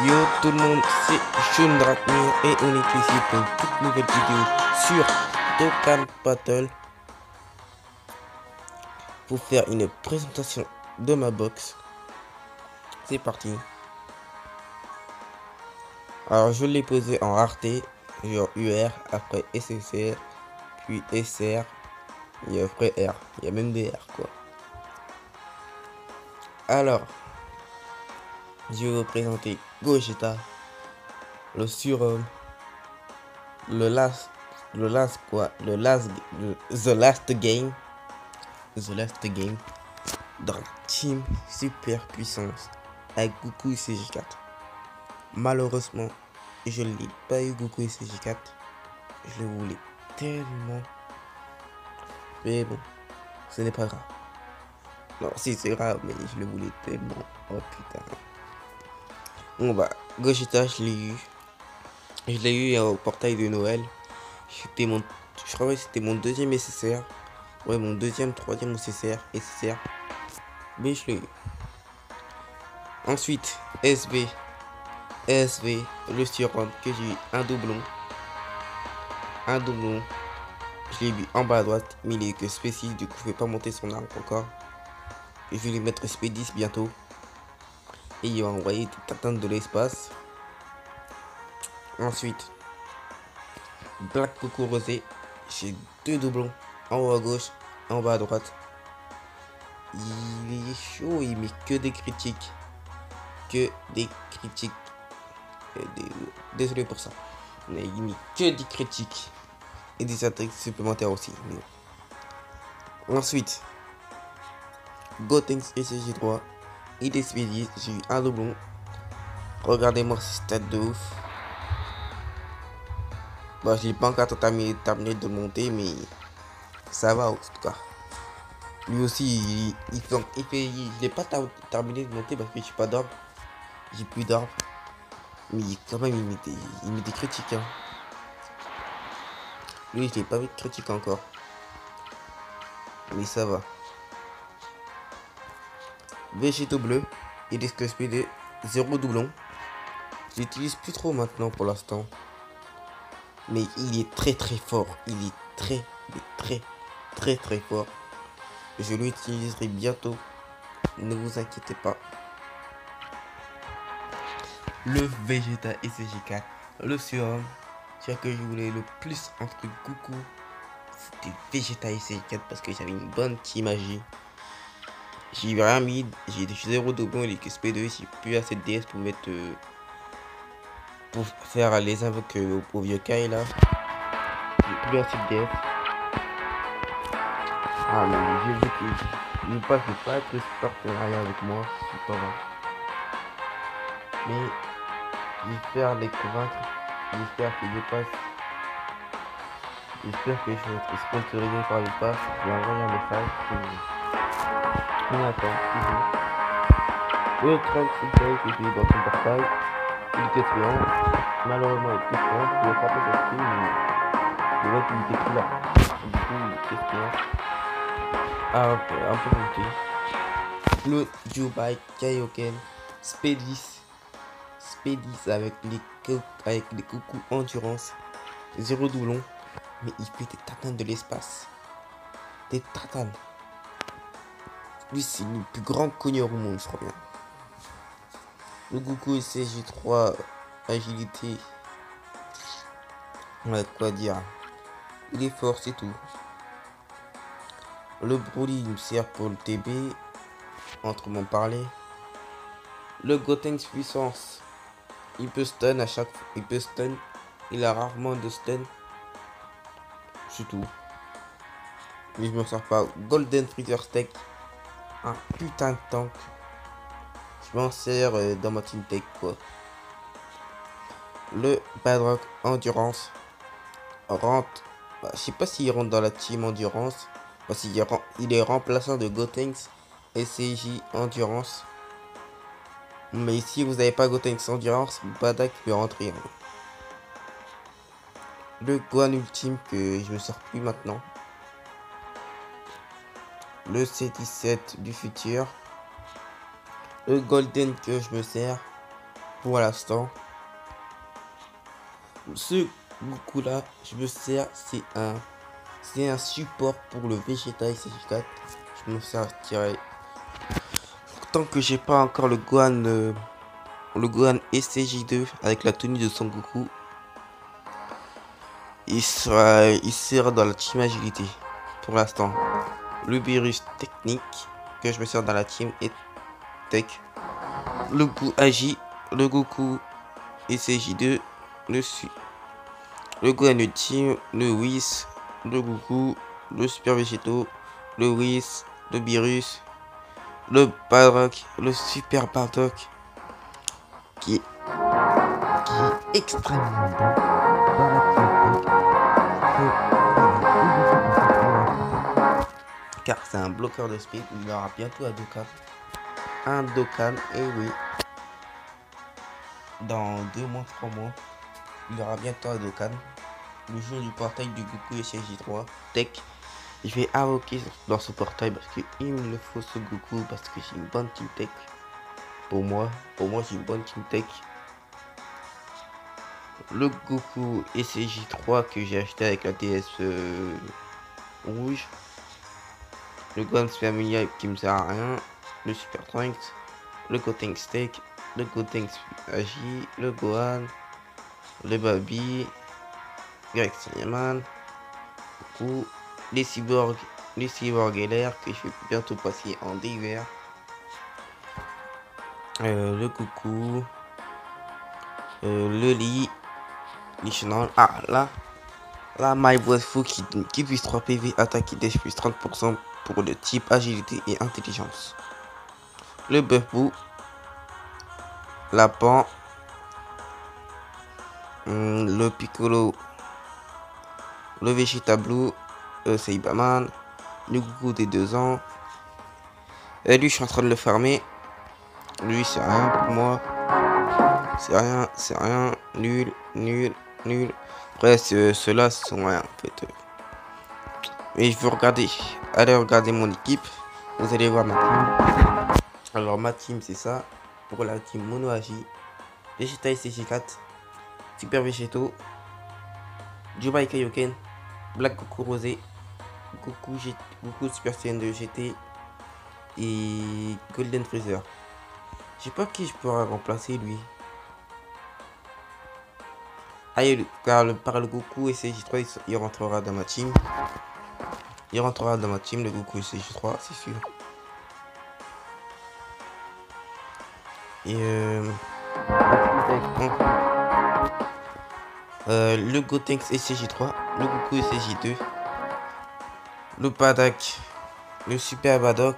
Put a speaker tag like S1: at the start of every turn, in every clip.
S1: Yo tout le monde, c'est Shundrakmir et on est ici pour une toute nouvelle vidéo sur Dokkan Battle pour faire une présentation de ma box. C'est parti. Alors je l'ai posé en rareté, genre UR, après SSR, puis SR, et après R. Il y a même des R quoi. Alors, je vais vous présenter Gogeta, le surhomme, le last The Last Game dans la team super puissance avec Goku et CG4. Malheureusement, je ne l'ai pas eu Goku et CG4. Je le voulais tellement. Mais bon, ce n'est pas grave. Non, si c'est grave, mais je le voulais tellement. Oh putain. Bon bah, Gogeta, je l'ai eu. Je l'ai eu au portail de Noël. Je crois que c'était mon deuxième SSR. Ouais, mon deuxième, troisième SSR. Mais je l'ai eu. Ensuite, SV, le surhomme, que j'ai eu un doublon. Je l'ai vu en bas à droite, mais il est que spécial, du coup je vais pas monter son arme encore. Je vais lui mettre SP10 bientôt. Et il va envoyer des tatane de l'espace. Ensuite, Black Coco Rosé, j'ai deux doublons, en haut à gauche, en bas à droite. Il est chaud, il met que des critiques. Désolé pour ça. Mais il met que des critiques. Et des attaques supplémentaires aussi. Ensuite, Gotenks SG3. Il est spécialiste. J'ai eu un doublon. Regardez-moi ce stade de ouf. Bon, je n'ai pas encore terminé de monter, mais ça va en tout cas. Lui aussi, je n'ai pas terminé de monter parce que je suis pas d'arbre. J'ai plus d'arbre. Mais quand même, il met des critiques. Hein. Lui, je l'ai pas mis de critique encore. Mais ça va. Végétaux bleu. Il est que SPD 0 doublon. J'utilise plus trop maintenant pour l'instant. Mais il est très fort. Il est très fort. Je l'utiliserai bientôt. Ne vous inquiétez pas. Le Vegeta SG4. Le surhomme. C'est que je voulais le plus entre Goku. C'était Vegeta SG4 parce que j'avais une bonne team magie. J'ai rien mis. J'ai 0 doublon. Il est que SP2. J'ai plus assez de DS pour mettre. Pour faire les invoques au vieux Kai là. J'ai plus assez de DS. Ah mais j'ai vu qu'il ne passe pas être ce partenariat avec moi, c'est pas vrai. Mais j'espère les convaincre. J'espère qu'ils dépassent. J'espère que je vais être sponsorisé par le pass. Je vais envoyer un message. On attend toujours. Le train que j'ai dans son portail. Il était tuant. Malheureusement il est tout tuant. Je vais frapper cette fille, mais le mec il était plus là. Du coup il était tuant. Ah ok, un peu monté. Le Dubai Kaioken Spédis avec les coucous endurance. 0 doublon. Mais il fait des tatanes de l'espace. Des tatanes. Lui c'est le plus grand cogneur au monde, je crois bien. Le Goku SG3 agilité. Ouais, quoi dire. Il est fort, c'est tout. Le Broly il me sert pour le TB. Autrement parler. Le Gotenks puissance. Il peut stun à chaque fois. Il peut stun. Il a rarement de stun. C'est tout. Mais je me sers pas. Golden Freezer Steak. Un putain de tank. Je m'en sers dans ma team tech quoi. Le Bedrock Endurance. Rentre. Bah, je sais pas s'il rentre dans la team Endurance. Parce qu'il il est remplaçant de Gotenks SCJ Endurance. Mais si vous n'avez pas Gotenks Endurance, Badak peut rentrer. Hein. Le Gohan Ultime que je me sers plus maintenant. Le C17 du futur. Le Golden que je me sers. pour l'instant. Ce Goku là, je me sers, c'est un support pour le Vegeta SG4. Je me sers tirer. Tant que j'ai pas encore le Gohan SCJ2 avec la tenue de Son Goku, il sera dans la team agilité pour l'instant. Le virus technique que je me sers dans la team est tech. Le Goku Agi, le Goku SCJ2, le Gohan Ultime, le Whis, le Goku, le Super Végétaux, le Whis, le Virus, le Bardock, le Super Bardock qui est extrêmement bon dans la team car c'est un bloqueur de speed. Il aura bientôt un Dokkan, et oui, dans 2 mois, 3 mois, il aura bientôt un Dokkan. Le jour du portail du Goku SCJ3 Tech, je vais invoquer dans ce portail parce qu'il me le faut ce Goku, parce que j'ai une bonne team Tech. Pour moi j'ai une bonne team Tech. Le Goku SCJ3 que j'ai acheté avec la DS rouge. Le Gohan Familia qui me sert à rien. Le Super Trunks. Le Gotenks Tech. Le Gotenks Agi. Le Gohan. Le Baby. Greg Cineman. Goku. Les cyborgs LR que je vais bientôt passer en divers. Le Goku. Le Lee. Les Shenron. Ah là, My Boss Fu qui puisse 3 PV, attaque qui dash plus 30% pour le type agilité et intelligence. Le Buff la Pan, le Piccolo, le Vegeta Blue, Saibaman, le Goku des 2 ans. Et lui, je suis en train de le farmer. Lui, c'est rien pour moi. C'est rien. Nul. Après, ceux-là sont rien en fait. Mais je veux regarder. Allez regarder mon équipe. Vous allez voir ma team. Alors ma team c'est ça. Pour la team Mono Agi, Vegeta SCJ4, Super Végétaux, Jubai Kaioken, Black Goku Rosé, Goku Super Saiyan 2 GT et Golden Freezer. Je sais pas qui je pourrais remplacer lui. Par le Goku SCJ3 il rentrera dans ma team. Il rentrera dans ma team, le Goku SCJ3, c'est sûr. Et le Gotenks SCJ3, le Goku SCJ2, le Bardock, le Super Bardock,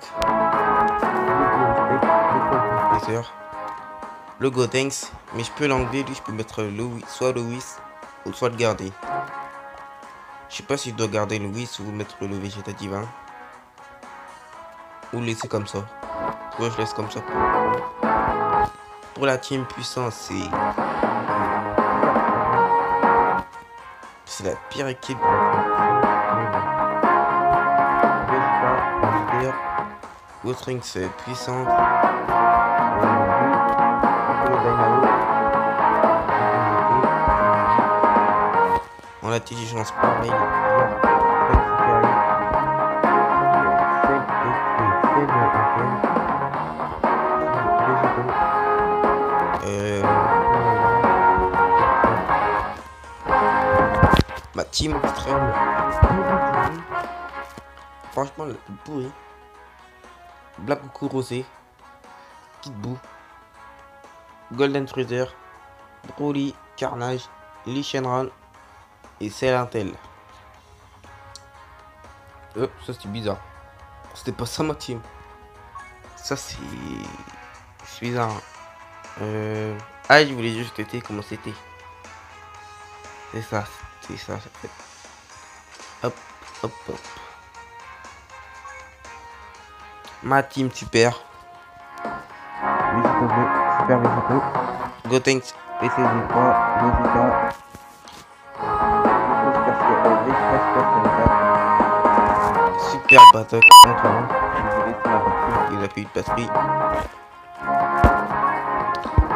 S1: le Gotenks, mais je peux l'enlever, lui je peux mettre soit le Whis ou soit le garder. Je sais pas si je dois garder le Whis ou mettre le Vegeta Divin. Ou laisser comme ça. Ouais, je laisse comme ça. Pour la team puissance, c'est la pire équipe. Gotrink c'est puissant. En intelligence pareil. Ma team extrême. Franchement, la plus pourrie. Black Goku Rosé, Kid Buu, Golden Freezer, Broly, Carnage, Lee Shenron et Celentel. Ça c'est bizarre. C'était pas ça ma team. Ça c'est bizarre. Ah, je voulais juste tester comment c'était. C'est ça fait. Hop. Ma team super. Super Végétaux. Gotenks SCJ3, Vegeta. Super Bardock Antoine. Il a fait une passerie.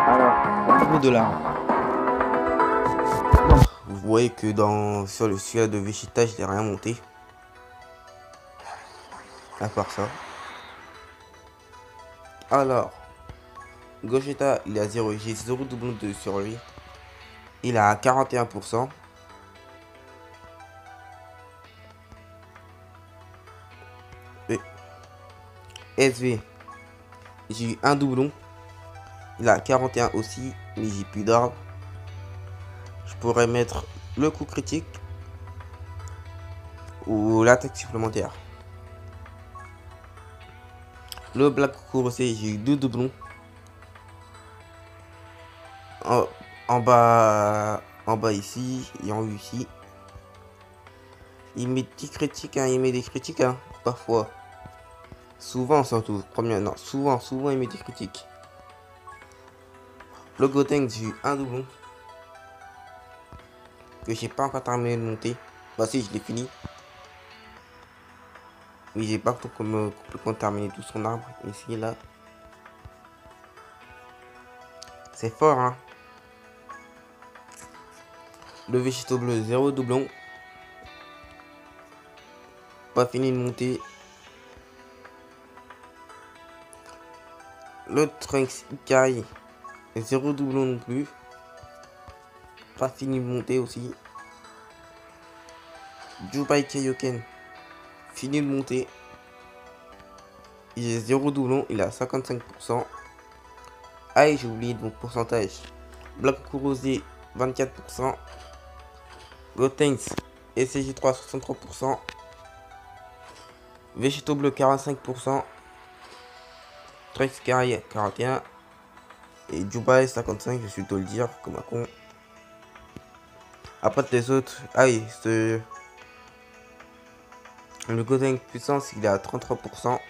S1: Alors, $0. Vous voyez que sur le celui de Vegeta, je n'ai rien monté. À part ça. Alors, Gogeta, il a 0, j'ai 0 doublon sur lui. Il a 41%. Et SV, j'ai eu un doublon. Il a 41 aussi, mais j'ai plus d'arbre. Je pourrais mettre le coup critique ou l'attaque supplémentaire. Le Black Kurosei, j'ai eu 2 doublons. En bas ici et en haut ici. Il met des critiques, hein, il met des critiques, hein, parfois. Souvent surtout, non, souvent il met des critiques. Le Gotenks, j'ai eu un doublon. Que j'ai pas encore terminé de monter. Bah si, je l'ai fini. Mais j'ai pas complètement terminé tout son arbre. Ici, là. C'est fort, hein. Le Végéto bleu, 0 doublon. Pas fini de monter. Le Trunks Ikari, 0 doublon non plus. Pas fini de monter aussi. Jubai Kaioken, fini de monter. Il est 0 doublon, il a 55%. Ah, j'ai oublié mon pourcentage. Black Kurosei, 24%. Gotenks, SCJ3, 63%. Végéto bleu, 45%. Trunks Ikari, 41%. Et Jubai, 55%, je suis tout le dire, comme un con. Après les autres, ah oui, le Gotenks puissance, il est à 33%.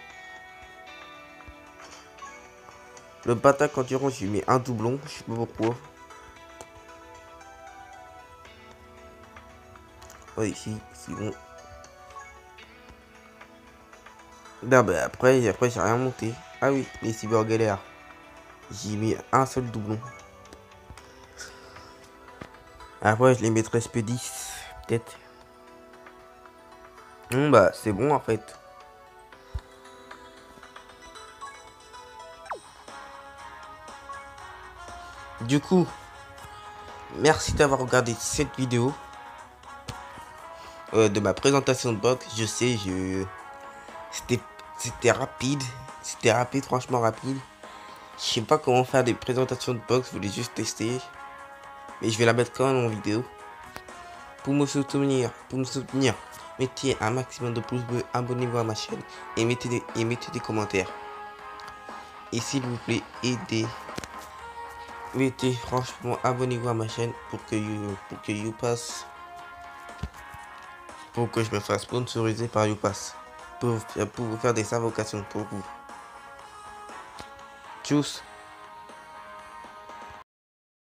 S1: Le Batak Endurance, j'ai mis un doublon, je sais pas pourquoi. Ouais, ici, c'est bon. Non, bah après j'ai rien monté. Ah oui, les cyber galères. J'ai mis un seul doublon. Après, je les mettrai SP10, peut-être. Bah, c'est bon en fait. Du coup, merci d'avoir regardé cette vidéo de ma présentation de box. Je sais, c'était rapide. C'était rapide, franchement rapide. Je sais pas comment faire des présentations de box, je voulais juste tester. Mais je vais la mettre quand même en vidéo. Pour me soutenir, mettez un maximum de pouces bleus, abonnez-vous à ma chaîne et mettez des commentaires. Et s'il vous plaît, franchement, abonnez-vous à ma chaîne pour que YouPass, pour que je me fasse sponsoriser par YouPass, pour vous faire des invocations pour vous. Tchuss.